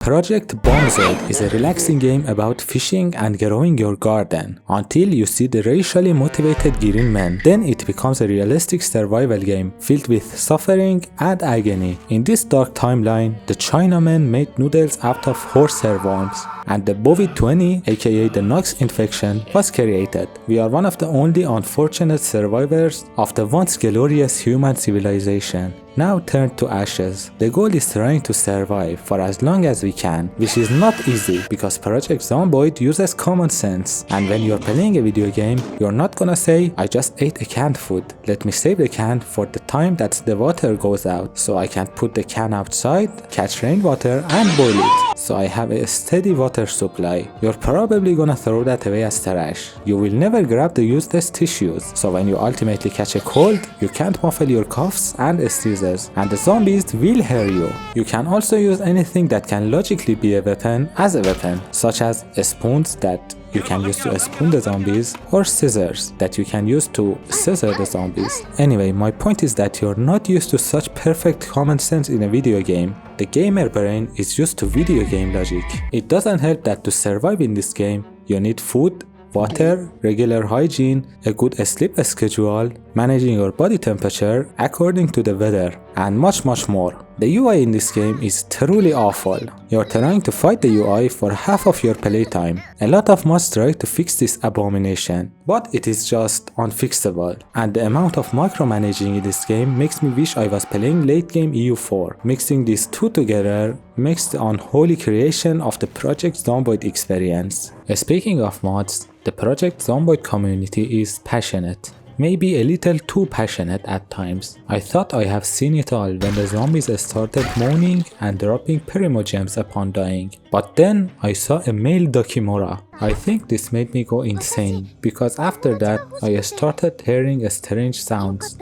Project Zomboid is a relaxing game about fishing and growing your garden until you see the racially motivated green men. Then it becomes a realistic survival game filled with suffering and agony. In this dark timeline, the Chinamen made noodles out of horsehair worms, and the COVID-20, aka the Nox infection, was created. We are one of the only unfortunate survivors of the once glorious human civilization, now turned to ashes. The goal is trying to survive for as long as we can, which is not easy because Project Zomboid uses common sense. And when you're playing a video game, you're not gonna say, I just ate a canned food, let me save the can for the time that the water goes out, so I can put the can outside, catch rainwater and boil it, so I have a steady water supply. You're probably gonna throw that away as trash. You will never grab the useless tissues, so when you ultimately catch a cold, you can't muffle your coughs and sneezes, and the zombies will hear you. You can also use anything that can logically be a weapon as a weapon, such as spoons that you can use to spoon the zombies, or scissors that you can use to scissor the zombies. Anyway, my point is that you're not used to such perfect common sense in a video game. The gamer brain is used to video game logic. It doesn't help that to survive in this game, you need food, water, regular hygiene, a good sleep schedule, managing your body temperature according to the weather, and much more. The UI in this game is truly awful. You're trying to fight the UI for half of your playtime. A lot of mods try to fix this abomination, but it is just unfixable. And the amount of micromanaging in this game makes me wish I was playing late game EU4. Mixing these two together makes the unholy creation of the Project Zomboid experience. Speaking of mods, the Project Zomboid community is passionate. Maybe a little too passionate at times. I thought I have seen it all when the zombies started moaning and dropping primogems upon dying. But then I saw a male Dokimura. I think this made me go insane, because after that I started hearing strange sounds.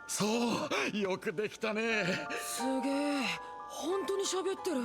そう、よくできたね。すげえ、本当に喋ってる。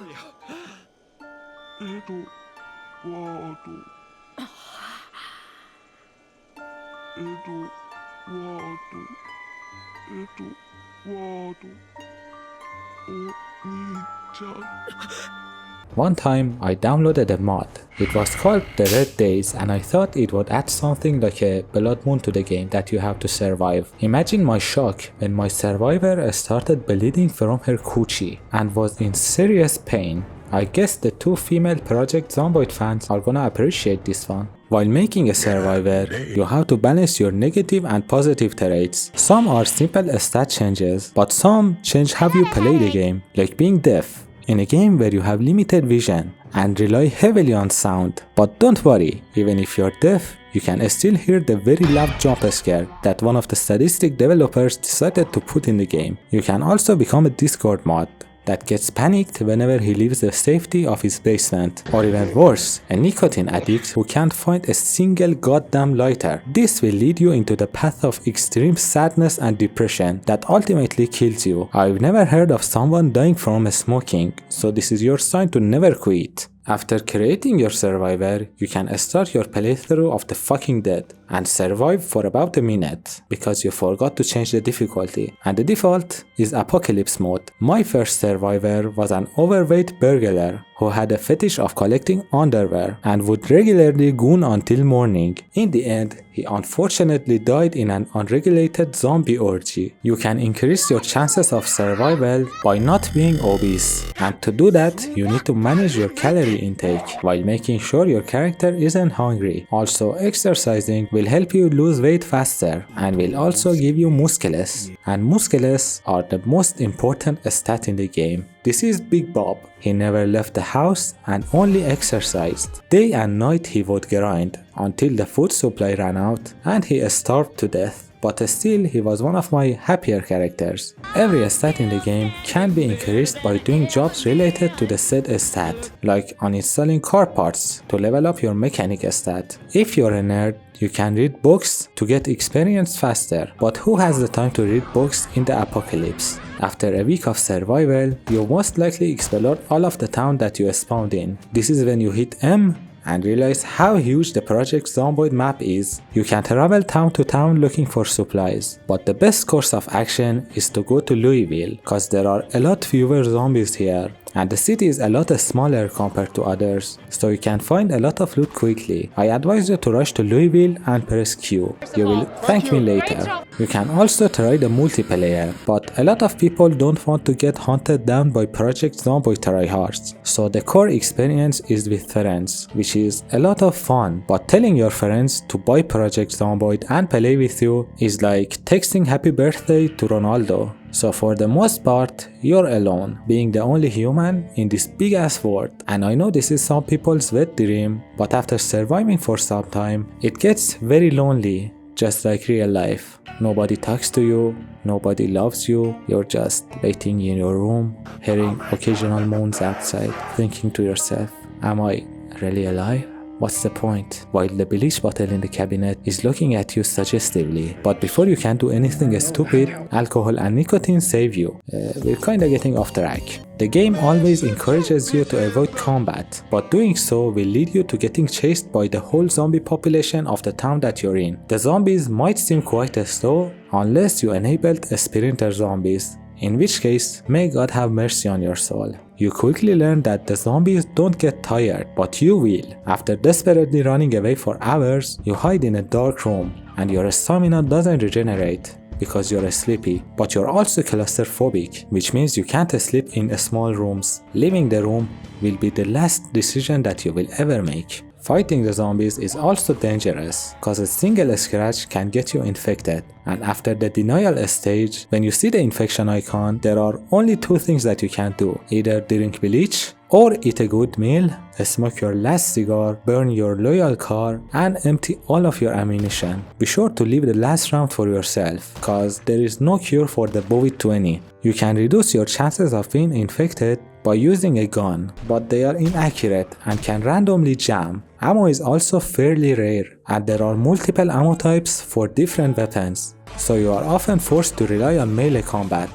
One time I downloaded a mod. It was called the Red Days, and I thought it would add something like a blood moon to the game that you have to survive. Imagine my shock when my survivor started bleeding from her coochie and was in serious pain. I guess the two female Project Zomboid fans are gonna appreciate this one. While making a survivor, you have to balance your negative and positive traits. Some are simple stat changes, but some change how you play the game, like being deaf. In a game where you have limited vision and rely heavily on sound. But don't worry, even if you're deaf, you can still hear the very loud jump scare that one of the sadistic developers decided to put in the game. You can also become a Discord mod that gets panicked whenever he leaves the safety of his basement, or even worse, a nicotine addict who can't find a single goddamn lighter. This will lead you into the path of extreme sadness and depression that ultimately kills you. I've never heard of someone dying from smoking, so this is your sign to never quit. After creating your survivor, you can start your playthrough of The Fucking Dead and survive for about a minute because you forgot to change the difficulty, and the default is Apocalypse mode. My first survivor was an overweight burglar who had a fetish of collecting underwear and would regularly goon until morning. In the end, he unfortunately died in an unregulated zombie orgy. You can increase your chances of survival by not being obese, and to do that, you need to manage your calorie intake while making sure your character isn't hungry. Also, exercising will help you lose weight faster and will also give you musculus. And musculus are the most important stat in the game. This is Big Bob. He never left the house and only exercised. Day and night he would grind until the food supply ran out and he starved to death. But still, he was one of my happier characters. Every stat in the game can be increased by doing jobs related to the said stat, like uninstalling car parts to level up your mechanic stat. If you're a nerd, you can read books to get experience faster, but who has the time to read books in the apocalypse? After a week of survival, you most likely explored all of the town that you spawned in. This is when you hit M and realize how huge the Project Zomboid map is, you can travel town to town looking for supplies. But the best course of action is to go to Louisville, cause there are a lot fewer zombies here. And the city is a lot smaller compared to others, so you can find a lot of loot quickly. I advise you to rush to Louisville and press Q. You will thank me later. You can also try the multiplayer, but a lot of people don't want to get hunted down by Project Zomboid tryhards. So the core experience is with friends, which is a lot of fun, but telling your friends to buy Project Zomboid and play with you is like texting happy birthday to Ronaldo. So for the most part, you're alone, being the only human in this big ass world. And I know this is some people's wet dream, but after surviving for some time, it gets very lonely, just like real life. Nobody talks to you, nobody loves you, you're just waiting in your room, hearing occasional moans outside, thinking to yourself, am I really alive? What's the point? While the bleach bottle in the cabinet is looking at you suggestively. But before you can do anything stupid, alcohol and nicotine save you. We're kinda getting off track. The game always encourages you to avoid combat, but doing so will lead you to getting chased by the whole zombie population of the town that you're in. The zombies might seem quite slow unless you enabled sprinter zombies, in which case, may God have mercy on your soul. You quickly learn that the zombies don't get tired, but you will. After desperately running away for hours, you hide in a dark room, and your stamina doesn't regenerate because you're sleepy, but you're also claustrophobic, which means you can't sleep in small rooms. Leaving the room will be the last decision that you will ever make. Fighting the zombies is also dangerous, cause a single scratch can get you infected. And after the denial stage, when you see the infection icon, there are only two things that you can do. Either drink bleach, or eat a good meal, smoke your last cigar, burn your loyal car, and empty all of your ammunition. Be sure to leave the last round for yourself, cause there is no cure for the COVID-20. You can reduce your chances of being infected by using a gun, but they are inaccurate and can randomly jam. Ammo is also fairly rare, and there are multiple ammo types for different weapons, so you are often forced to rely on melee combat.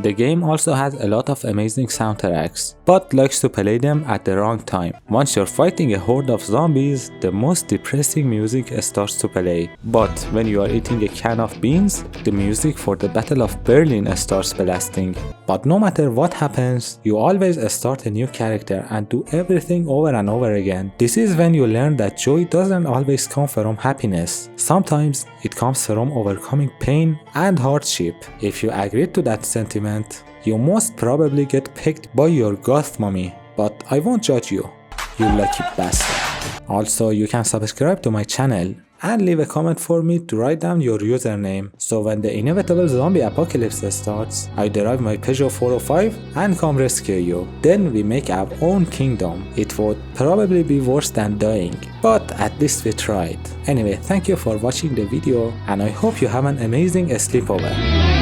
The game also has a lot of amazing soundtracks, but likes to play them at the wrong time. Once you're fighting a horde of zombies, the most depressing music starts to play. But when you are eating a can of beans, the music for the Battle of Berlin starts blasting. But no matter what happens, you always start a new character and do everything over and over again. This is when you learn that joy doesn't always come from happiness. Sometimes it comes from overcoming pain and hardship. If you agree to that sentiment, you most probably get picked by your goth mommy, but I won't judge you, you lucky bastard. Also, you can subscribe to my channel and leave a comment for me to write down your username, so when the inevitable zombie apocalypse starts, I drive my Peugeot 405 and come rescue you. Then we make our own kingdom. It would probably be worse than dying, but at least we tried. Anyway, thank you for watching the video, and I hope you have an amazing sleepover.